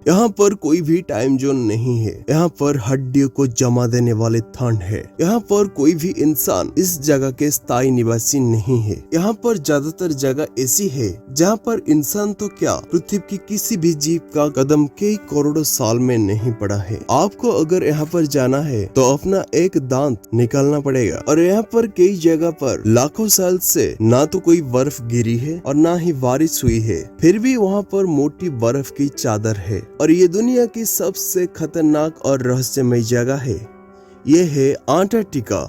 यहाँ पर कोई भी टाइम जोन नहीं है। यहाँ पर हड्डियों को जमा देने वाले ठंड है। यहाँ पर कोई भी इंसान इस जगह के स्थायी निवासी नहीं है। यहाँ पर ज्यादातर जगह ऐसी है जहाँ पर इंसान तो क्या पृथ्वी की किसी भी जीव का कदम कई करोड़ों साल में नहीं पड़ा है। आपको अगर यहाँ पर जाना है तो अपना एक दांत निकालना पड़ेगा। और यहाँ पर कई जगह पर लाखों साल से ना तो कोई बर्फ गिरी है और ना ही बारिश हुई है, फिर भी वहाँ पर मोटी बर्फ की चादर है। और ये दुनिया की सबसे खतरनाक और रहस्यमय जगह है। ये है अंटार्कटिका।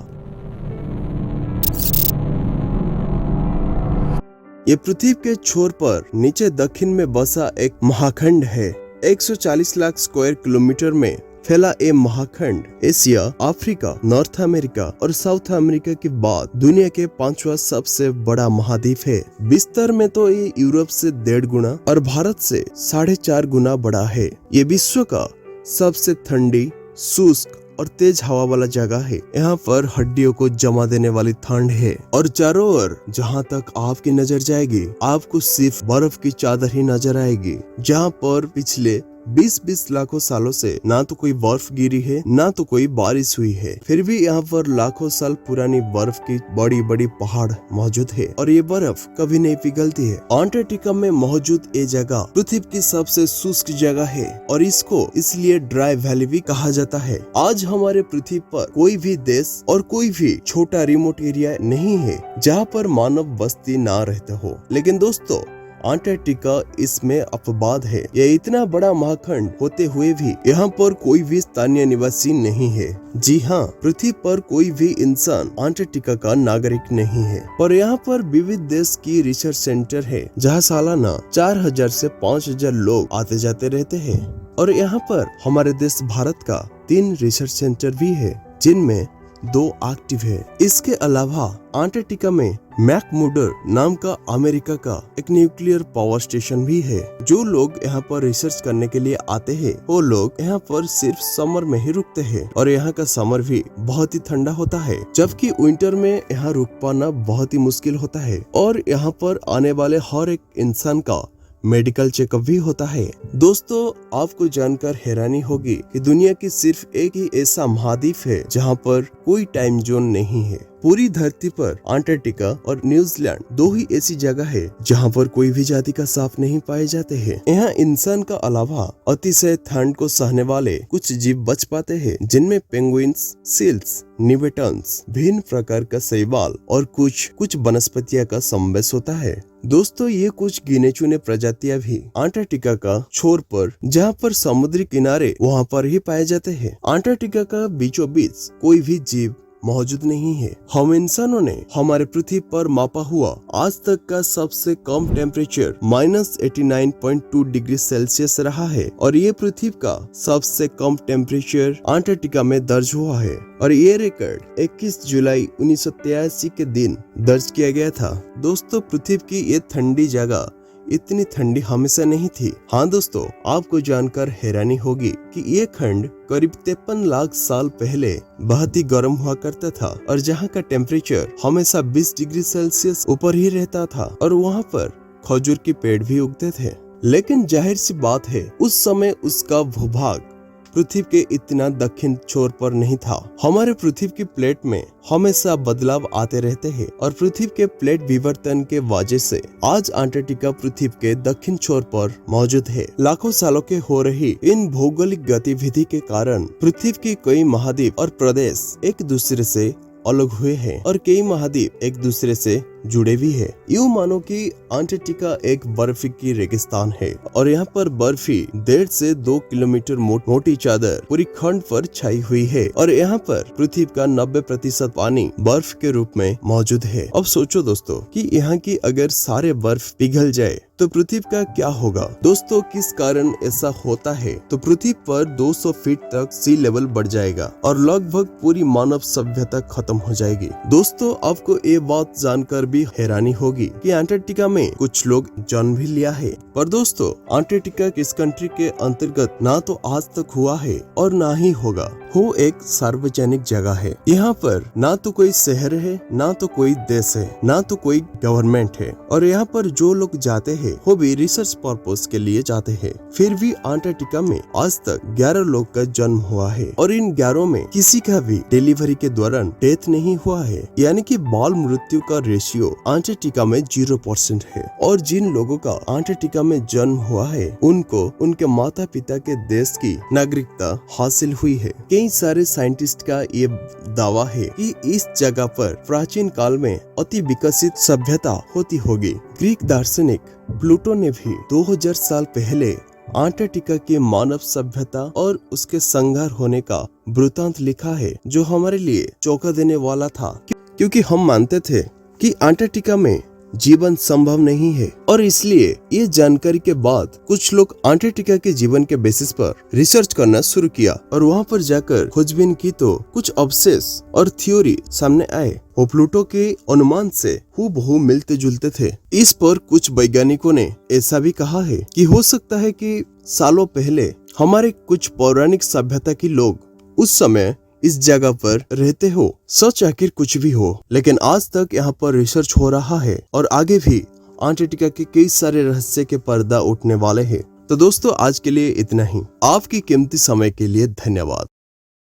ये पृथ्वी के छोर पर नीचे दक्षिण में बसा एक महाखंड है। 140 लाख स्क्वायर किलोमीटर में फैला ये महाखंड एशिया, अफ्रीका, नॉर्थ अमेरिका और साउथ अमेरिका के बाद दुनिया के 5वां सबसे बड़ा महाद्वीप है। विस्तार में तो ये यूरोप से 1.5 गुना और भारत से 4.5 गुना बड़ा है। ये विश्व का सबसे ठंडी, शुष्क और तेज हवा वाला जगह है। यहाँ पर हड्डियों को जमा देने वाली ठंड है और चारों ओर जहाँ तक आपकी नजर जाएगी आपको सिर्फ बर्फ की चादर ही नजर आएगी। जहाँ पर पिछले 20-20 लाखों सालों से ना तो कोई बर्फ गिरी है ना तो कोई बारिश हुई है, फिर भी यहाँ पर लाखों साल पुरानी बर्फ की बड़ी बड़ी पहाड़ मौजूद है और ये बर्फ कभी नहीं पिघलती है। अंटार्कटिका में मौजूद ये जगह पृथ्वी की सबसे शुष्क जगह है और इसको इसलिए ड्राई वैली भी कहा जाता है। आज हमारे पृथ्वी पर कोई भी देश और कोई भी छोटा रिमोट एरिया नहीं है जहाँ पर मानव बस्ती ना रहते हो, लेकिन दोस्तों अंटार्कटिका इसमें अपवाद है। यह इतना बड़ा महाखंड होते हुए भी यहाँ पर कोई भी स्थानीय निवासी नहीं है। जी हाँ, पृथ्वी पर कोई भी इंसान अंटार्कटिका का नागरिक नहीं है, पर यहाँ पर विविध देश की रिसर्च सेंटर है जहाँ सालाना 4000 से 5000 लोग आते जाते रहते हैं। और यहाँ पर हमारे देश भारत का 3 रिसर्च सेंटर भी है जिनमें 2 एक्टिव है। इसके अलावा अंटार्कटिका में मैकमुर्डो नाम का अमेरिका का एक न्यूक्लियर पावर स्टेशन भी है। जो लोग यहाँ पर रिसर्च करने के लिए आते हैं वो लोग यहाँ पर सिर्फ समर में ही रुकते हैं और यहाँ का समर भी बहुत ही ठंडा होता है, जबकि विंटर में यहाँ रुक पाना बहुत ही मुश्किल होता है। और यहाँ पर आने वाले हर एक इंसान का मेडिकल चेकअप भी होता है। दोस्तों आपको जानकर हैरानी होगी कि दुनिया की सिर्फ एक ही ऐसा महाद्वीप है जहाँ पर कोई टाइम जोन नहीं है। पूरी धरती पर अंटार्कटिका और न्यूजीलैंड 2 ही ऐसी जगह है जहाँ पर कोई भी जाति का सांप नहीं पाए जाते हैं। यहाँ इंसान का अलावा अतिशय ठंड को सहने वाले कुछ जीव बच पाते हैं, जिनमें पेंगुइन्स, सील्स, निवेटन्स, भिन्न प्रकार का शैवाल और कुछ वनस्पतियां का समावेश होता है। दोस्तों ये कुछ गिने चुने प्रजातियां भी अंटार्कटिका का छोर पर जहाँ पर समुद्री किनारे वहाँ पर ही पाए जाते हैं। अंटार्कटिका का बीचों बीच कोई भी जीव मौजूद नहीं है। हम इंसानों ने हमारे पृथ्वी पर मापा हुआ आज तक का सबसे कम टेम्परेचर -89.2 डिग्री सेल्सियस रहा है और ये पृथ्वी का सबसे कम टेम्परेचर अंटार्कटिका में दर्ज हुआ है और ये रिकॉर्ड 21 जुलाई 1983 के दिन दर्ज किया गया था। दोस्तों पृथ्वी की ये ठंडी जगह इतनी ठंडी हमेशा नहीं थी। हाँ दोस्तों आपको जानकर हैरानी होगी कि ये खंड करीब 53 लाख साल पहले बहुत ही गर्म हुआ करता था और जहाँ का टेम्परेचर हमेशा 20 डिग्री सेल्सियस ऊपर ही रहता था और वहाँ पर खजूर के पेड़ भी उगते थे। लेकिन जाहिर सी बात है उस समय उसका भूभाग पृथ्वी के इतना दक्षिण छोर पर नहीं था। हमारे पृथ्वी की प्लेट में हमेशा बदलाव आते रहते हैं और पृथ्वी के प्लेट विवर्तन के वजह से आज अंटार्कटिका पृथ्वी के दक्षिण छोर पर मौजूद है। लाखों सालों के हो रही इन भौगोलिक गतिविधि के कारण पृथ्वी के कई महाद्वीप और प्रदेश एक दूसरे से अलग हुए हैं और कई महाद्वीप एक दूसरे से जुड़े भी है। यूं मानो कि अंटार्कटिका एक बर्फी की रेगिस्तान है और यहाँ पर बर्फी 1.5 से 2 किलोमीटर मोटी चादर पूरी खंड पर छाई हुई है और यहाँ पर पृथ्वी का 90% पानी बर्फ के रूप में मौजूद है। अब सोचो दोस्तों कि यहाँ की अगर सारे बर्फ पिघल जाए तो पृथ्वी का क्या होगा। दोस्तों किस कारण ऐसा होता है तो पृथ्वी पर 200 फीट तक सी लेवल बढ़ जाएगा और लगभग पूरी मानव सभ्यता खत्म हो जाएगी। दोस्तों आपको ये बात जानकर भी हैरानी होगी कि अंटार्कटिका में कुछ लोग जन्म भी लिया है। पर दोस्तों, अंटार्कटिका किस कंट्री के अंतर्गत ना तो आज तक हुआ है और ना ही होगा। वो एक सार्वजनिक जगह है। यहाँ पर ना तो कोई शहर है, ना तो कोई देश है, ना तो कोई गवर्नमेंट है, और यहाँ पर जो लोग जाते हैं वो भी रिसर्च पर्पस के लिए जाते हैं। फिर भी अंटार्कटिका में आज तक 11 लोग का जन्म हुआ है और इन 11 में किसी का भी डिलीवरी के दौरान डेथ नहीं हुआ है, यानी कि बाल मृत्यु का रेशियो अंटार्कटिका में 0% है। और जिन लोगों का अंटार्कटिका में जन्म हुआ है उनको उनके माता पिता के देश की नागरिकता हासिल हुई है। कई सारे साइंटिस्ट का ये दावा है कि इस जगह पर प्राचीन काल में अति विकसित सभ्यता होती होगी। ग्रीक दार्शनिक प्लूटो ने भी 2000 साल पहले अंटार्कटिका की मानव सभ्यता और उसके संघार होने का वृतांत लिखा है, जो हमारे लिए चौंका देने वाला था, क्योंकि हम मानते थे कि अंटार्कटिका में जीवन संभव नहीं है। और इसलिए ये जानकारी के बाद कुछ लोग अंटार्कटिका के जीवन के बेसिस पर रिसर्च करना शुरू किया और वहाँ पर जाकर खोजबीन की तो कुछ अवशेष और थ्योरी सामने आए। वो प्लूटो के अनुमान से हूबहू मिलते जुलते थे। इस पर कुछ वैज्ञानिकों ने ऐसा भी कहा है कि हो सकता है कि सालों पहले हमारे कुछ पौराणिक सभ्यता के लोग उस समय इस जगह पर रहते हो। सच आखिर कुछ भी हो, लेकिन आज तक यहाँ पर रिसर्च हो रहा है और आगे भी अंटार्कटिका के कई सारे रहस्य के पर्दा उठने वाले हैं। तो दोस्तों, आज के लिए इतना ही। आपकी कीमती समय के लिए धन्यवाद।